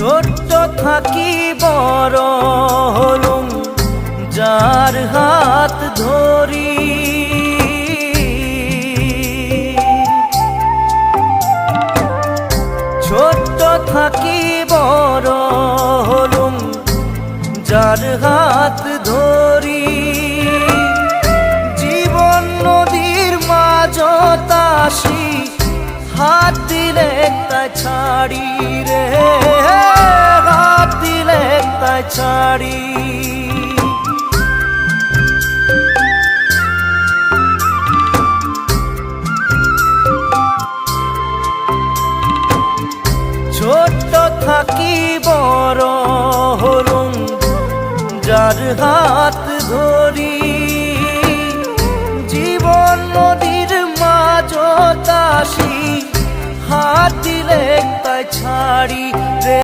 ছোট্ট থাকি বড় হলুম যার হাত ধরি, ছোট্ট থাকি বড় হলুম যার হাত ধরি। জীবন নদীর মাঝত আসি হাত দিলে তাই ছাড়ি রে, হাত দিলে তাই ছাড়ি। ছোট্ট থাকি বড় হলুম যার হাত ধরি। জীবন নদীর মাঝত আসি হাত দিলে তাই ছাড়ি রে।